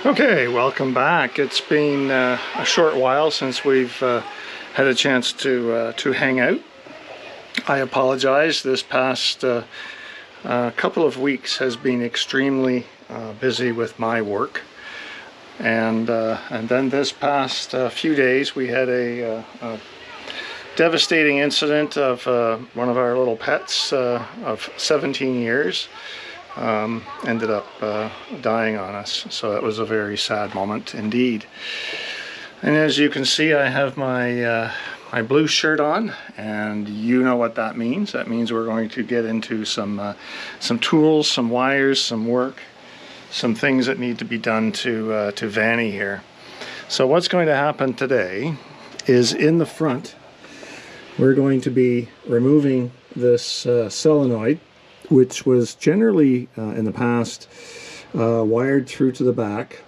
Okay, welcome back. It's been a short while since we've had a chance to hang out. I apologize. This past couple of weeks has been extremely busy with my work, and then this past few days we had a devastating incident of one of our little pets of 17 years. Ended up dying on us, so that was a very sad moment indeed. And as you can see, I have my my blue shirt on, and you know what that means. That means we're going to get into some tools, some wires, some work, some things that need to be done to Vanny here. So what's going to happen today is, in the front, we're going to be removing this solenoid, which was generally in the past wired through to the back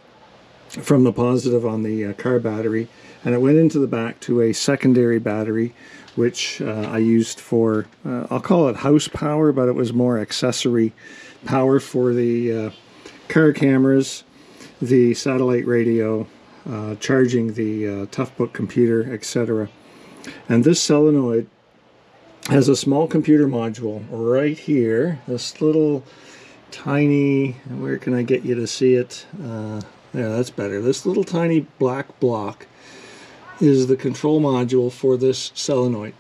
from the positive on the car battery, and it went into the back to a secondary battery, which I used for, I'll call it house power, but it was more accessory power for the car cameras, the satellite radio, charging the Toughbook computer, etc. And this solenoid has a small computer module right here. This little tiny, where can I get you to see it? Yeah, that's better. This little tiny black block is the control module for this solenoid.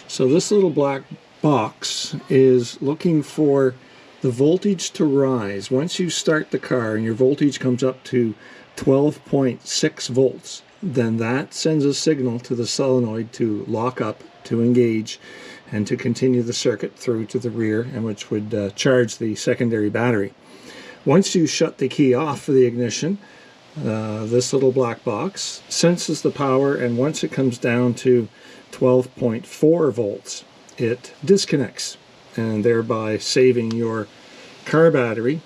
So this little black box is looking for the voltage to rise. Once you start the car and your voltage comes up to 12.6 volts, then that sends a signal to the solenoid to lock up, to engage, and to continue the circuit through to the rear, and which would charge the secondary battery. Once you shut the key off for the ignition, this little black box senses the power, and once it comes down to 12.4 volts, it disconnects, and thereby saving your car battery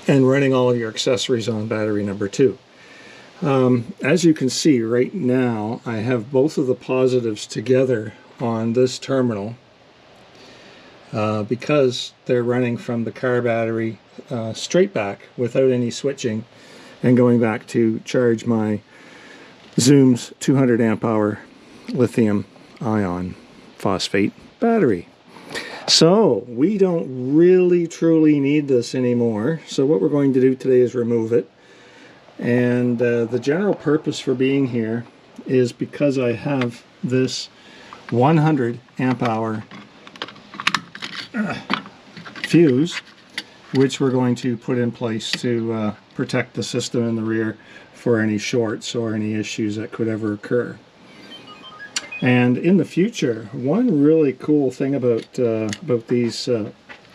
and running all of your accessories on battery number 2. As you can see right now, I have both of the positives together on this terminal because they're running from the car battery straight back without any switching and going back to charge my Zoom's 200 amp hour lithium ion phosphate battery. So we don't really truly need this anymore. So what we're going to do today is remove it. And the general purpose for being here is because I have this 100 amp hour fuse, which we're going to put in place to protect the system in the rear for any shorts or any issues that could ever occur. And in the future, one really cool thing about these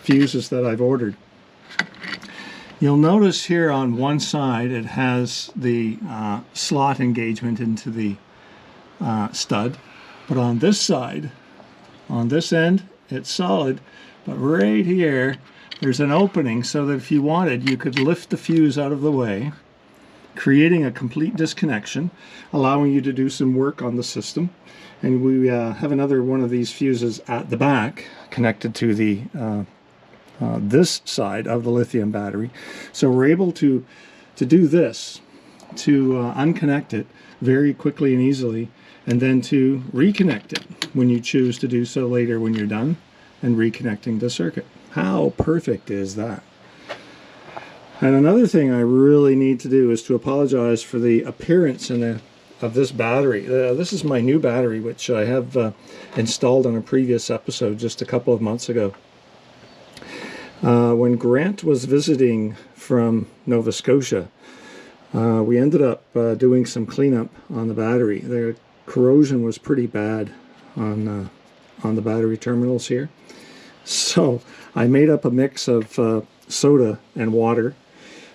fuses that I've ordered, you'll notice here on one side it has the slot engagement into the stud, but on this side, on this end, it's solid, but right here there's an opening so that if you wanted, you could lift the fuse out of the way, creating a complete disconnection, allowing you to do some work on the system. And we have another one of these fuses at the back connected to the this side of the lithium battery. So we're able to do this, to unconnect it very quickly and easily, and then to reconnect it when you choose to do so later when you're done and reconnecting the circuit. How perfect is that? And another thing I really need to do is to apologize for the appearance of this battery. This is my new battery, which I have installed on a previous episode just a couple of months ago. When Grant was visiting from Nova Scotia, we ended up doing some cleanup on the battery. The corrosion was pretty bad on the battery terminals here. So I made up a mix of soda and water.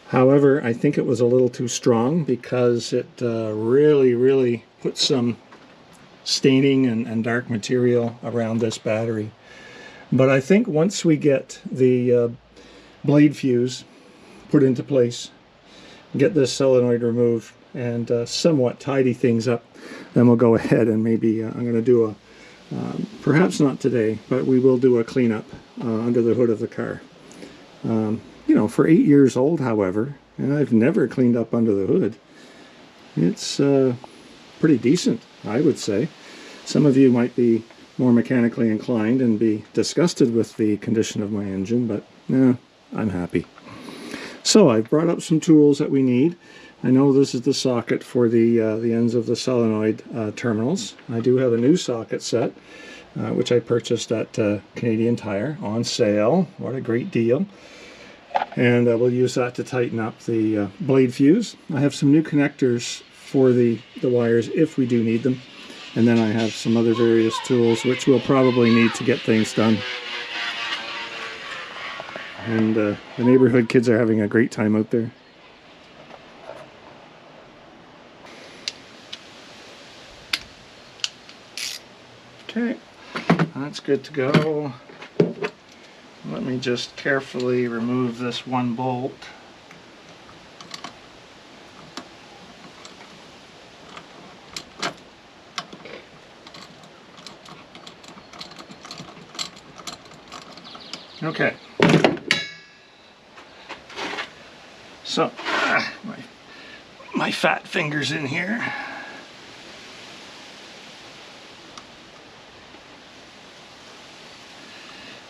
However, I think it was a little too strong because it really put some staining and dark material around this battery. But I think once we get the blade fuse put into place, get this solenoid removed, and somewhat tidy things up, then we'll go ahead and maybe I'm going to do a, perhaps not today, but we will do a cleanup under the hood of the car. You know, for 8 years old, however, and I've never cleaned up under the hood. It's pretty decent, I would say. Some of you might be more mechanically inclined and be disgusted with the condition of my engine, but I'm happy. So I've brought up some tools that we need. I know this is the socket for the ends of the solenoid terminals. I do have a new socket set, which I purchased at Canadian Tire on sale. What a great deal. And we'll use that to tighten up the blade fuse. I have some new connectors for the wires if we do need them. And then I have some other various tools which we'll probably need to get things done. And the neighborhood kids are having a great time out there. Okay, that's good to go. Let me just carefully remove this one bolt. Okay. So, my fat finger's in here.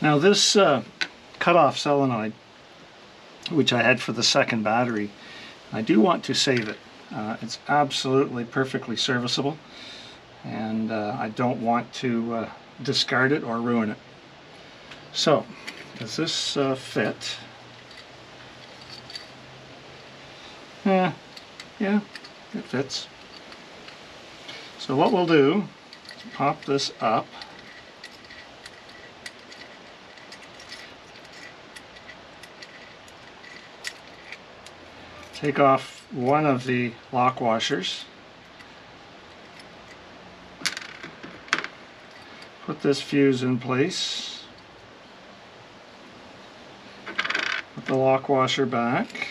Now this cutoff solenoid, which I had for the second battery, I do want to save it. It's absolutely perfectly serviceable, and I don't want to discard it or ruin it. So, does this fit? Yeah, it fits. So what we'll do, pop this up. Take off one of the lock washers. Put this fuse in place. Put the lock washer back.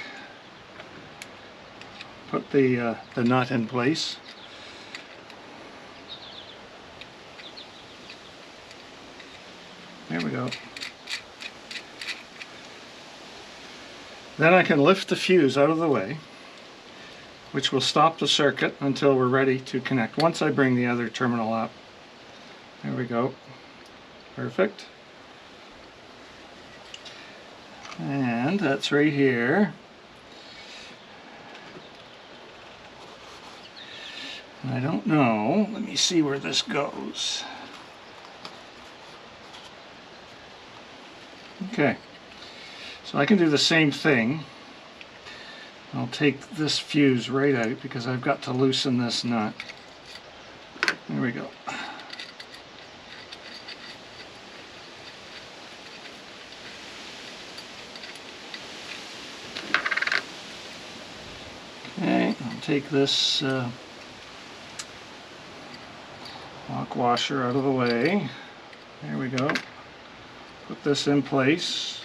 Put the nut in place. There we go. Then I can lift the fuse out of the way, which will stop the circuit until we're ready to connect. Once I bring the other terminal up. There we go. Perfect. And that's right here. I don't know. Let me see where this goes. Okay. So I can do the same thing. I'll take this fuse right out because I've got to loosen this nut. There we go. Okay, I'll take this lock washer out of the way. There we go. Put this in place.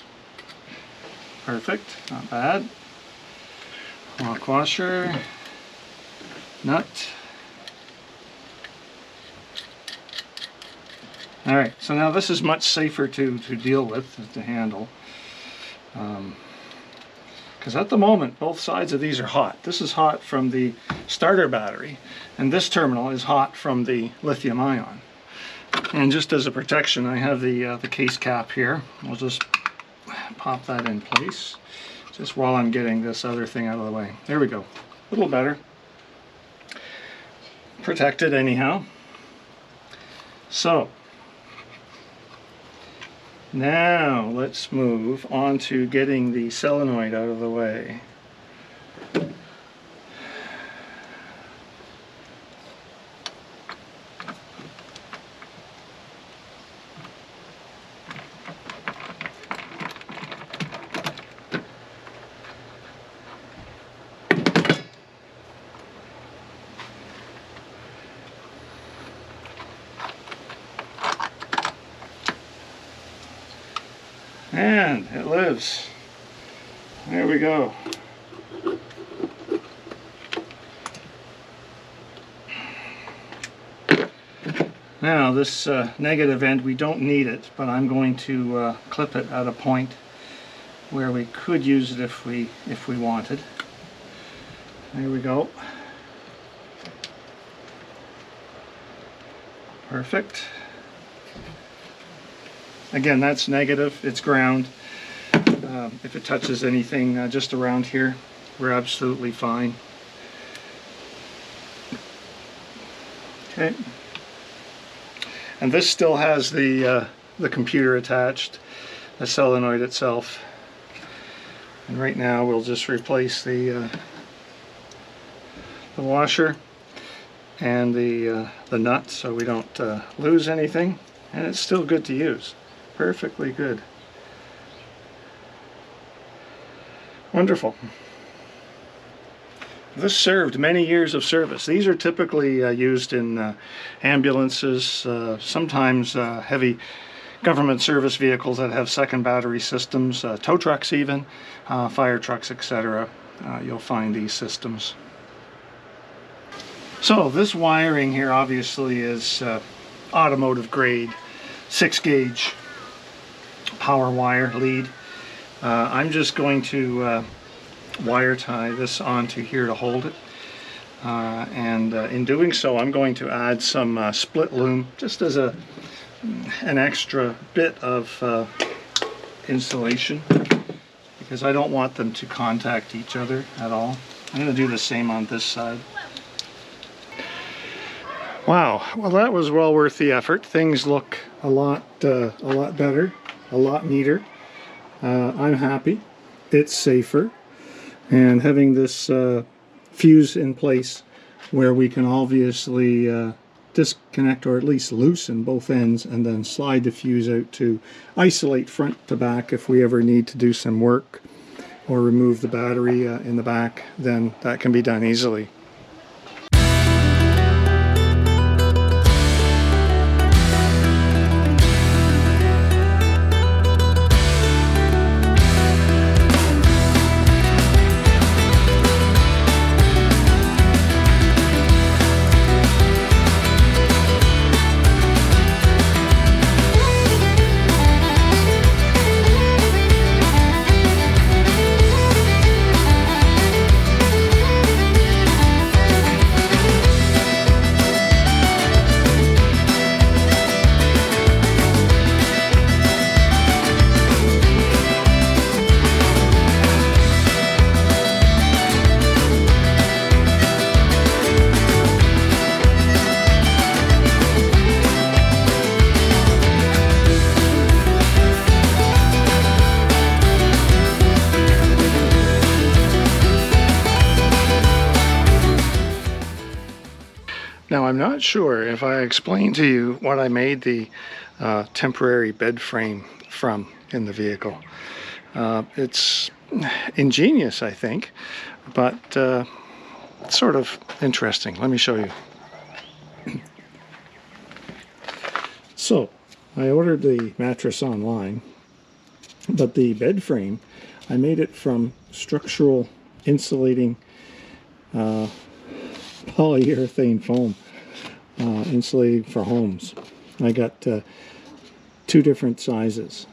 Perfect, not bad. Lock washer, nut. Alright, so now this is much safer to deal with, to handle. Because at the moment, both sides of these are hot. This is hot from the starter battery, and this terminal is hot from the lithium ion. And just as a protection, I have the case cap here. We'll just pop that in place just while I'm getting this other thing out of the way. There we go. A little better. Protected anyhow. So now let's move on to getting the solenoid out of the way. And it lives. There we go. Now this negative end, we don't need it, but I'm going to clip it at a point where we could use it if we wanted. There we go. Perfect. Again, that's negative, it's ground. If it touches anything just around here, we're absolutely fine. Okay. And this still has the computer attached, the solenoid itself. And right now we'll just replace the washer and the nut so we don't lose anything. And it's still good to use. Perfectly good. Wonderful. This served many years of service. These are typically used in ambulances, sometimes heavy government service vehicles that have second battery systems, tow trucks even, fire trucks, etc. You'll find these systems. So this wiring here obviously is automotive grade 6-gauge power wire lead. I'm just going to wire tie this onto here to hold it, and in doing so I'm going to add some split loom just as an extra bit of insulation, because I don't want them to contact each other at all. I'm going to do the same on this side. Wow, well that was well worth the effort. Things look a lot better, a lot neater. I'm happy. It's safer. And having this fuse in place where we can obviously disconnect or at least loosen both ends and then slide the fuse out to isolate front to back if we ever need to do some work or remove the battery in the back, then that can be done easily. Now I'm not sure if I explained to you what I made the temporary bed frame from in the vehicle. It's ingenious, I think, but it's sort of interesting. Let me show you. So I ordered the mattress online, but the bed frame, I made it from structural insulating polyurethane foam, insulating for homes. I got 2 different sizes,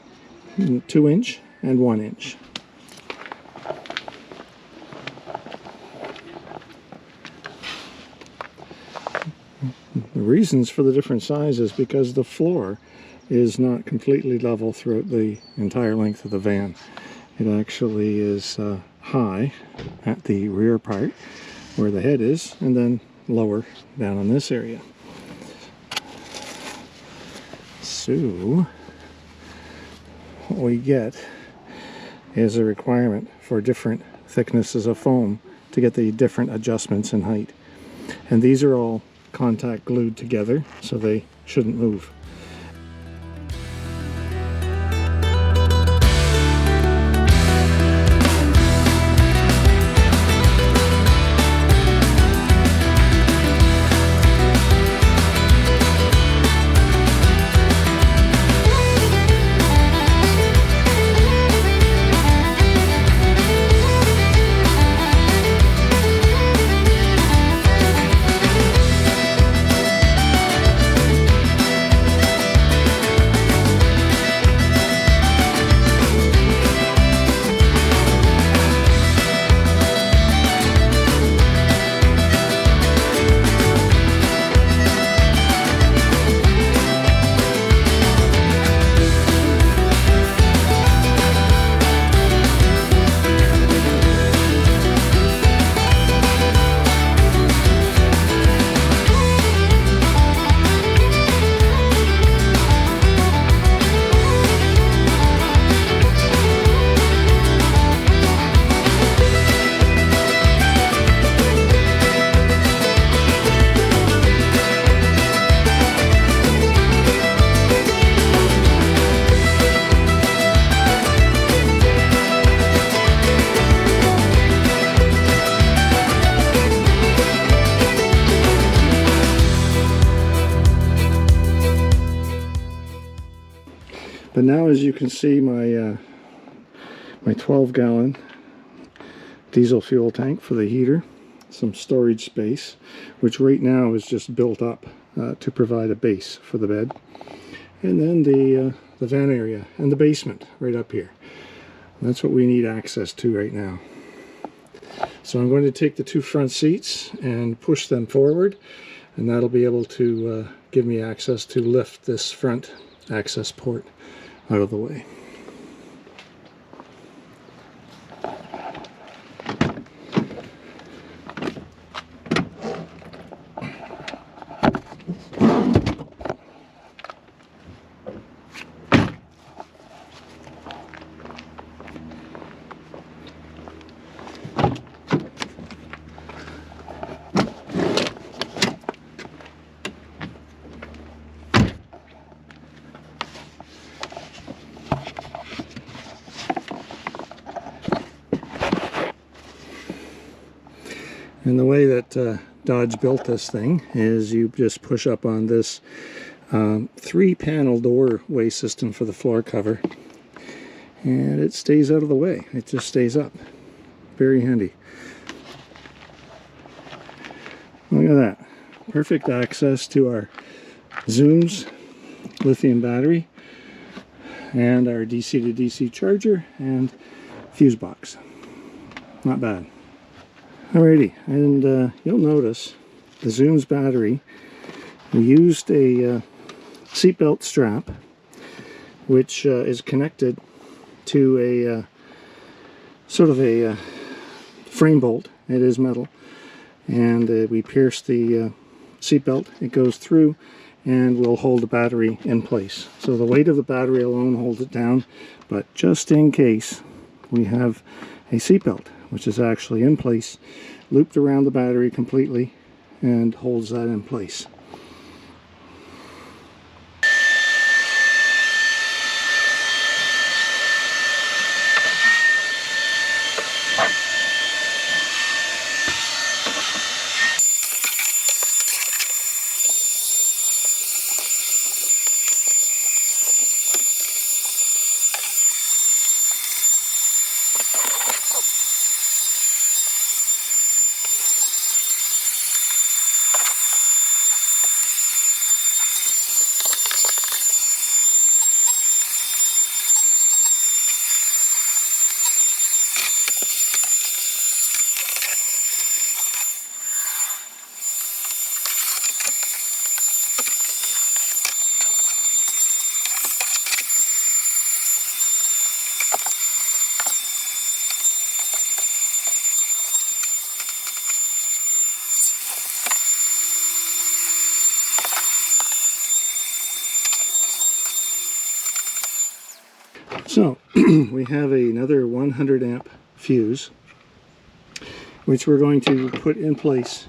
2-inch and 1-inch. The reasons for the different sizes because the floor is not completely level throughout the entire length of the van. It actually is high at the rear part where the head is, and then lower down in this area. So what we get is a requirement for different thicknesses of foam to get the different adjustments in height. And these are all contact glued together, so they shouldn't move. But now, as you can see, my 12-gallon diesel fuel tank for the heater, some storage space, which right now is just built up to provide a base for the bed, and then the van area and the basement right up here. That's what we need access to right now. So I'm going to take the two front seats and push them forward, and that'll be able to give me access to lift this front access port out of the way. And the way that Dodge built this thing is you just push up on this 3-panel doorway system for the floor cover, and it stays out of the way. It just stays up. Very handy. Look at that. Perfect access to our Zooms lithium battery and our DC to DC charger and fuse box. Not bad. Alrighty, and you'll notice the Zooms battery, we used a seatbelt strap which is connected to a sort of a frame bolt. It is metal, and we pierce the seatbelt. It goes through and will hold the battery in place. So the weight of the battery alone holds it down, but just in case, we have a seatbelt which is actually in place, looped around the battery completely, and holds that in place. So we have another 100 amp fuse which we're going to put in place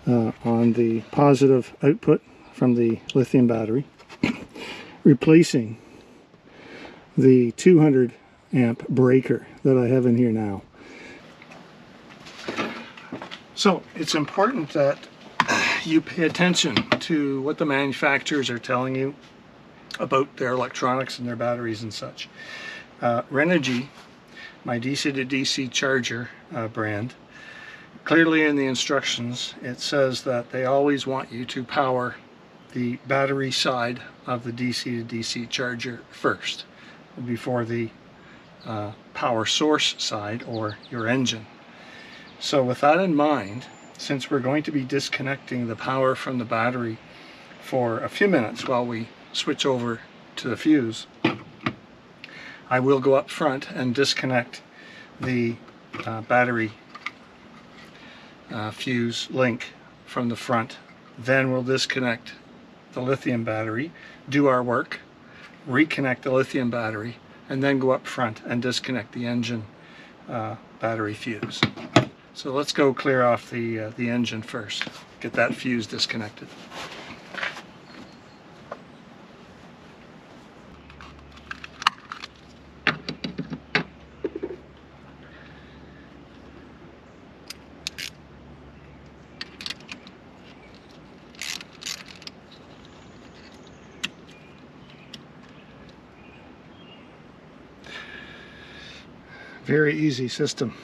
on the positive output from the lithium battery, replacing the 200 amp breaker that I have in here now. So it's important that you pay attention to what the manufacturers are telling you about their electronics and their batteries and such. Renogy, my DC to DC charger brand, clearly in the instructions it says that they always want you to power the battery side of the DC to DC charger first before the power source side or your engine. So with that in mind, since we're going to be disconnecting the power from the battery for a few minutes while we switch over to the fuse, I will go up front and disconnect the battery fuse link from the front. Then we'll disconnect the lithium battery, do our work, reconnect the lithium battery, and then go up front and disconnect the engine battery fuse. So let's go clear off the engine first, get that fuse disconnected. Very easy system,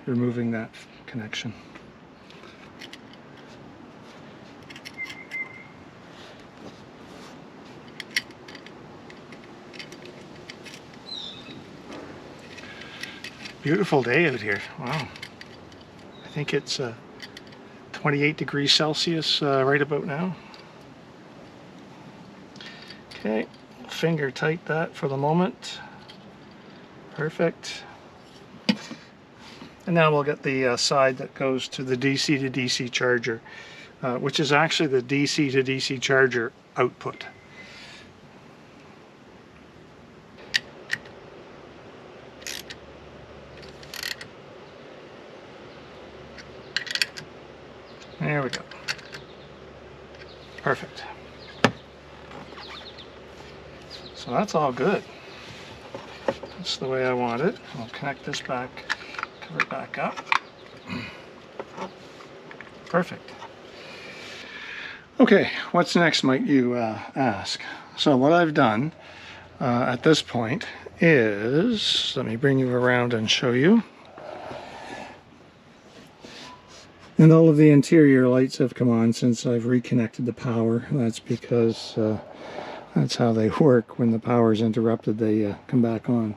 removing that connection. Beautiful day out here. Wow. I think it's 28 degrees Celsius right about now. Okay, finger tight that for the moment. Perfect. And now we'll get the side that goes to the DC to DC charger, which is actually the DC to DC charger output. There we go. Perfect. So that's all good. That's the way I want it. I'll connect this back, cover it back up. Perfect. Okay, what's next, might you ask? So what I've done at this point is, let me bring you around and show you. And all of the interior lights have come on since I've reconnected the power. That's because that's how they work. When the power is interrupted, they come back on.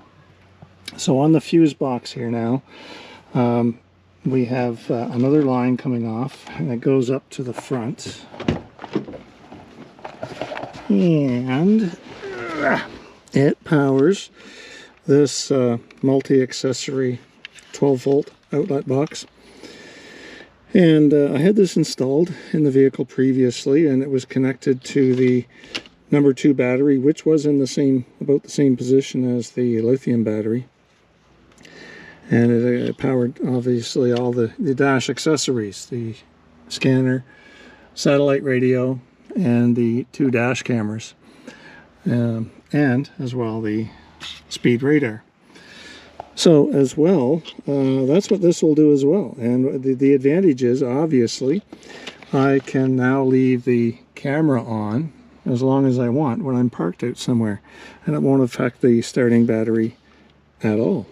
So on the fuse box here now, we have another line coming off, and it goes up to the front. And it powers this multi-accessory 12-volt outlet box. And I had this installed in the vehicle previously, and it was connected to the number 2 battery, which was in about the same position as the lithium battery. And it powered obviously all the dash accessories, the scanner, satellite radio, and the 2 dash cameras, and as well the speed radar. So as well, that's what this will do as well. And the advantage is, obviously, I can now leave the camera on as long as I want when I'm parked out somewhere, and it won't affect the starting battery at all.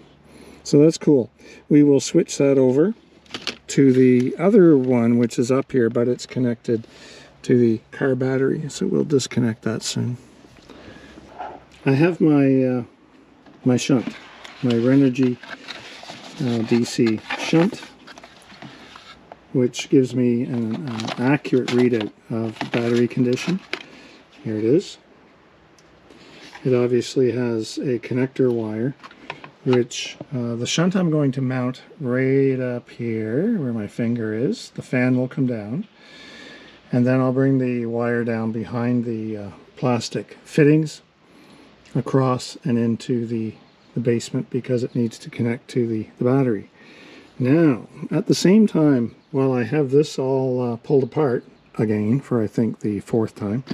So that's cool. We will switch that over to the other one, which is up here, but it's connected to the car battery, so we'll disconnect that soon. I have my my shunt, my Renogy DC shunt, which gives me an accurate readout of battery condition. Here it is. It obviously has a connector wire, which the shunt I'm going to mount right up here where my finger is. The fan will come down, and then I'll bring the wire down behind the plastic fittings across and into the basement, because it needs to connect to the battery. Now, at the same time, while I have this all pulled apart again for I think the 4th time,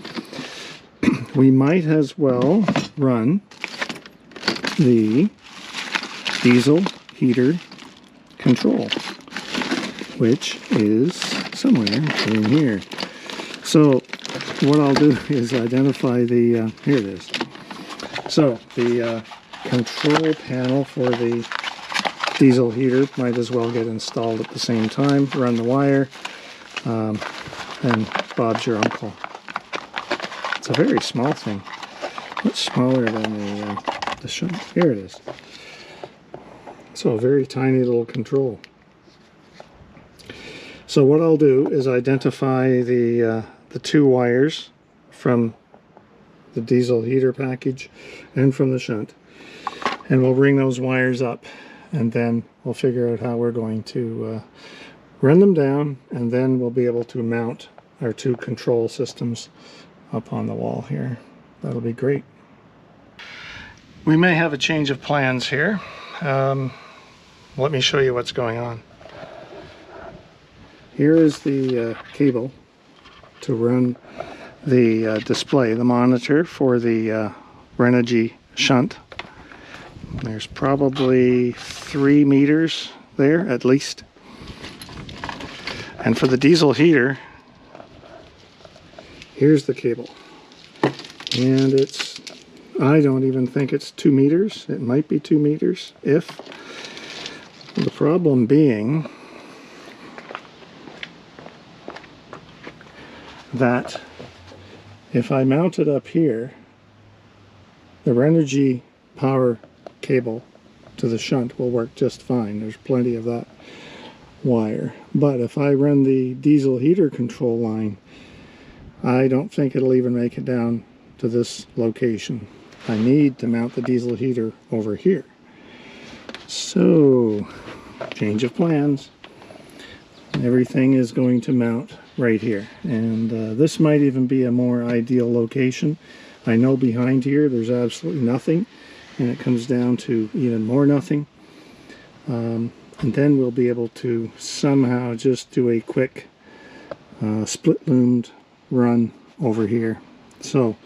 we might as well run the diesel heater control, which is somewhere in here. So what I'll do is identify the, here it is. So the control panel for the diesel heater might as well get installed at the same time. Run the wire, and Bob's your uncle. It's a very small thing, much smaller than the shunt. Here it is. So a very tiny little control. So what I'll do is identify the 2 wires from the diesel heater package and from the shunt, and we'll bring those wires up, and then we'll figure out how we're going to run them down, and then we'll be able to mount our 2 control systems up on the wall here. That'll be great. We may have a change of plans here. Let me show you what's going on. Here is the cable to run the display, the monitor for the Renogy shunt. There's probably 3 meters there at least. And for the diesel heater, here's the cable. And it's, I don't even think it's 2 meters. It might be 2 meters, if. The problem being that if I mount it up here, the energy power cable to the shunt will work just fine. There's plenty of that wire. But if I run the diesel heater control line, I don't think it'll even make it down to this location. I need to mount the diesel heater over here. So, change of plans. Everything is going to mount right here. And this might even be a more ideal location. I know behind here there's absolutely nothing, and it comes down to even more nothing. And then we'll be able to somehow just do a quick split loomed run over here. So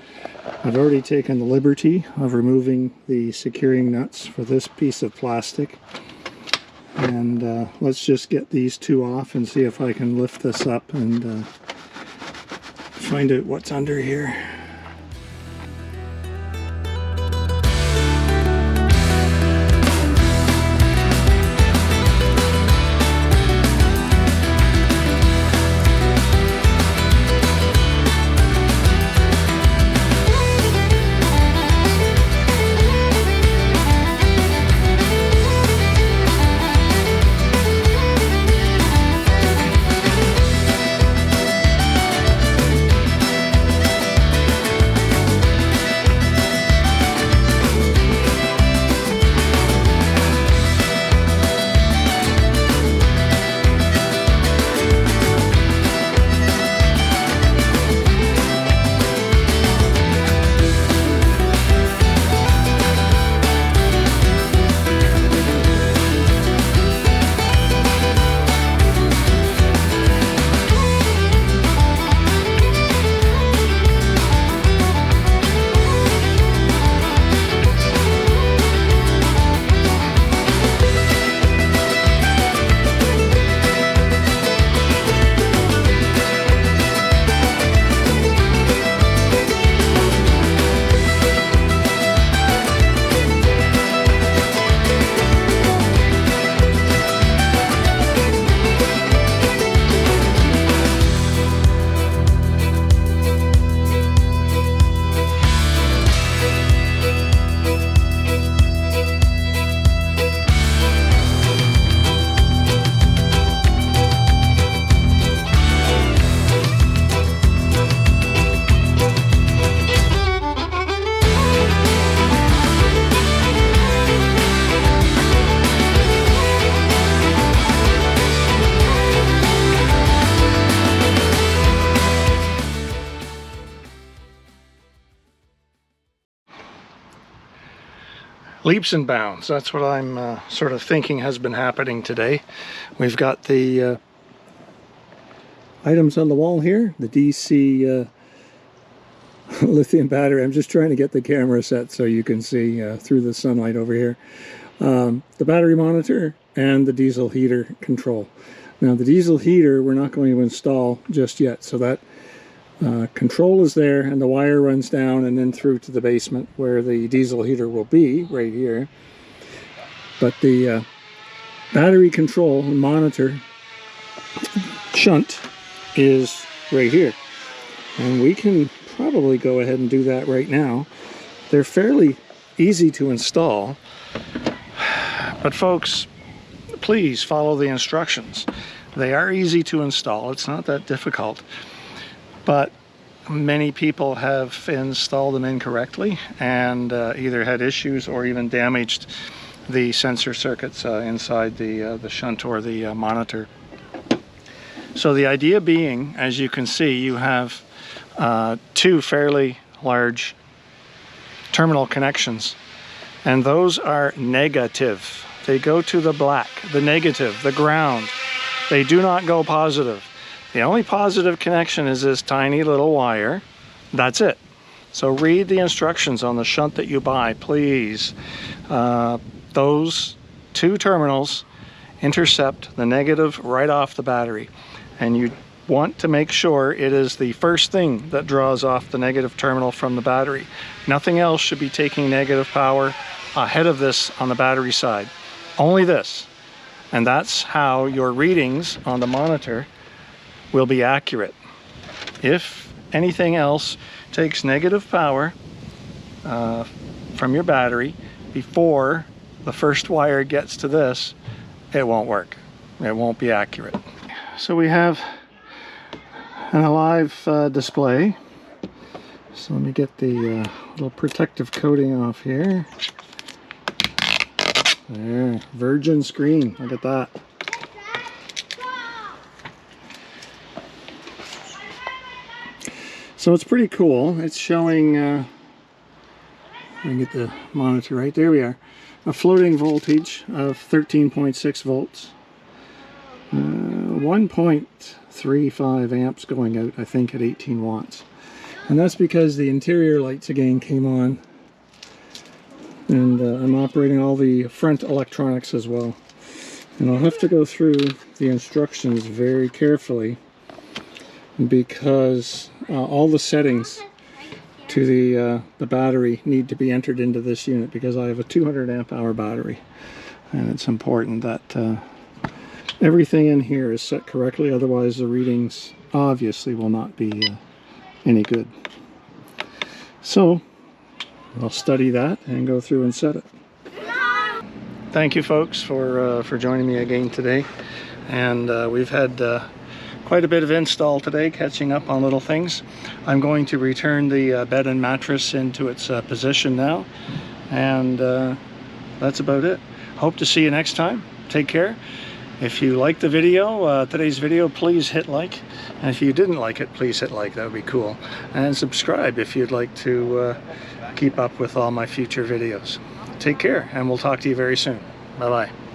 I've already taken the liberty of removing the securing nuts for this piece of plastic. And let's just get these two off and see if I can lift this up and find out what's under here. Leaps and bounds. That's what I'm sort of thinking has been happening today. We've got the items on the wall here. The DC lithium battery. I'm just trying to get the camera set so you can see through the sunlight over here. The battery monitor and the diesel heater control. Now the diesel heater we're not going to install just yet, so that control is there, and the wire runs down and then through to the basement where the diesel heater will be, right here. But the battery control and monitor shunt is right here. And we can probably go ahead and do that right now. They're fairly easy to install. But folks, please follow the instructions. They are easy to install. It's not that difficult. But many people have installed them incorrectly and either had issues or even damaged the sensor circuits inside the shunt or the monitor. So the idea being, as you can see, you have two fairly large terminal connections, and those are negative. They go to the black, the negative, the ground. They do not go positive. The only positive connection is this tiny little wire. That's it. So read the instructions on the shunt that you buy, please. Those two terminals intercept the negative right off the battery. And you want to make sure it is the first thing that draws off the negative terminal from the battery. Nothing else should be taking negative power ahead of this on the battery side. Only this. And that's how your readings on the monitor will be accurate. If anything else takes negative power from your battery before the first wire gets to this, it won't work. It won't be accurate. So we have an alive display. So let me get the little protective coating off here. There, virgin screen, look at that. So it's pretty cool. It's showing, let me get the monitor right, there we are. A floating voltage of 13.6 volts. 1.35 amps going out, I think, at 18 watts. And that's because the interior lights again came on. And I'm operating all the front electronics as well. And I'll have to go through the instructions very carefully because all the settings to the battery need to be entered into this unit because I have a 200 amp hour battery. And it's important that everything in here is set correctly, otherwise the readings obviously will not be any good. So I'll study that and go through and set it. Thank you folks for joining me again today. And we've had quite a bit of install today, catching up on little things. I'm going to return the bed and mattress into its position now. And that's about it. Hope to see you next time. Take care. If you liked the video, today's video, please hit like. And if you didn't like it, please hit like, that would be cool. And subscribe if you'd like to keep up with all my future videos. Take care, and we'll talk to you very soon. Bye-bye.